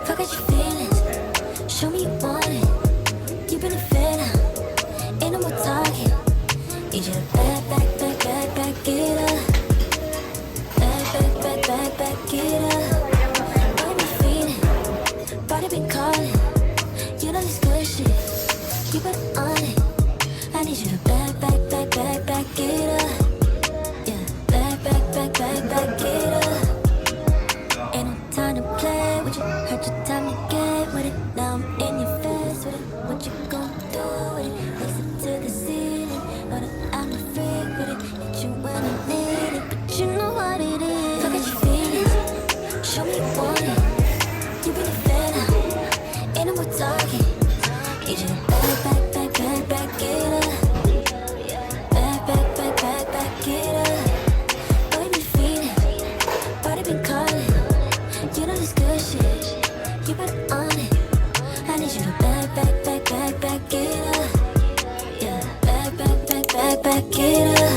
Forget your feelings, show me you want it. You've been a fan, ain't no more talking. Need you to back it up. Back it up. Body be feeling, body be calling. You know this good shit, you better on it. I need you to back it up. Yeah, back it up. Ain't no time to play with you, heard your time to get with it. Now I'm in your face with it, what you gon' do with it? Listen to the ceiling, know that I'm a freak with it. Hit you when I need it, but you know what it is. Forget your feelings, show me you want it. You been a fan now, ain't no more talking. Need you to back it up. Back it up. Boy, be feeling, body been calling. You know this good shit, you better on it. I need you to back it up. Yeah, back it up.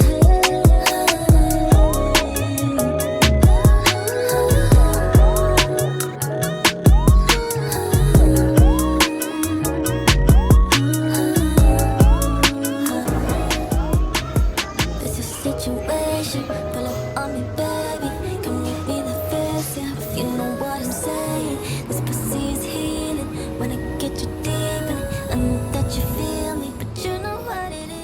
This is a situation, pull up on me, baby. Come give me the fist, yeah, if you know what I'm saying. This pussy is healing when I get you deep in it. I know that you feel me, but you know what it is.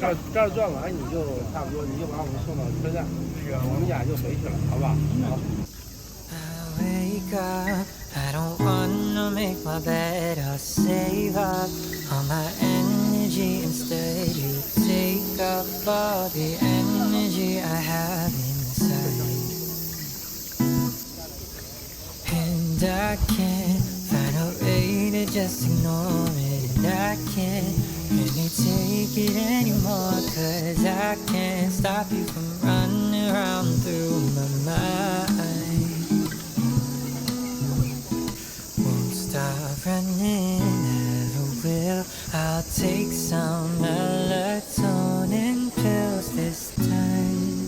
好，这儿转完你就差不多，你就把我们送到车站，我们俩就回去了，好不好？好。I wake up, I don't wanna make my bed, I'll save up all my energy. Instead you take up all the energy I have inside, and I can't find a way to just ignore it, and I can't really take it anymore, 'cause I can't stop you from running around through my mind. Won't stop running, never will. I'll take some melatonin pills this time,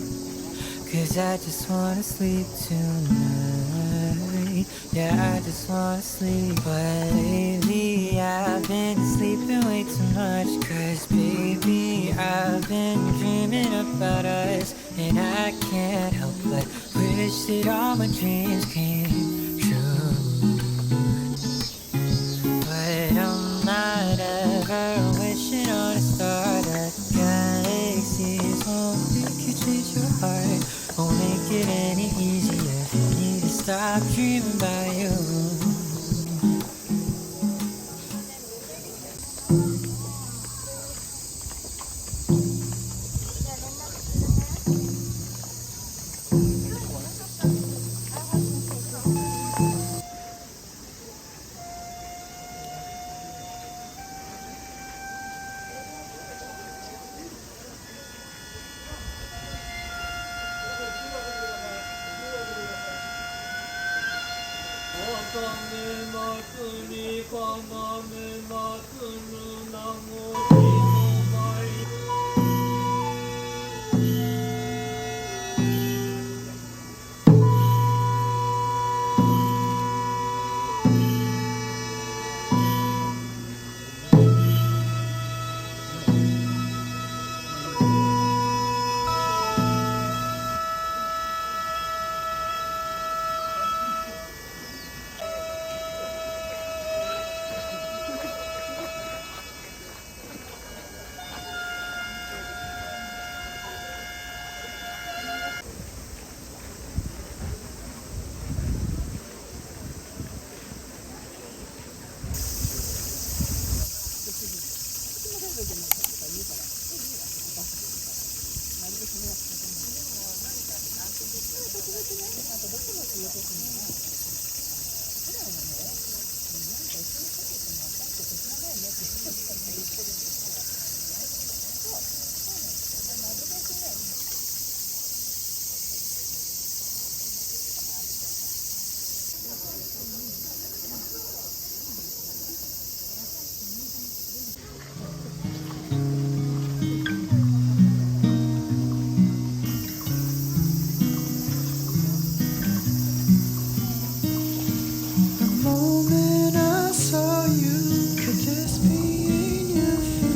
'cause I just wanna sleep tonight. Yeah, I just wanna sleep. But lately I've been sleeping way too much, 'cause baby I've been dreaming about us, and I can't help but wish that all my dreams came true. But I'm not ever wishing on a star. That galaxies won't make you change your heart, won't make it any easier for me to stop dreaming about you. The moment I saw you, could this be in your face?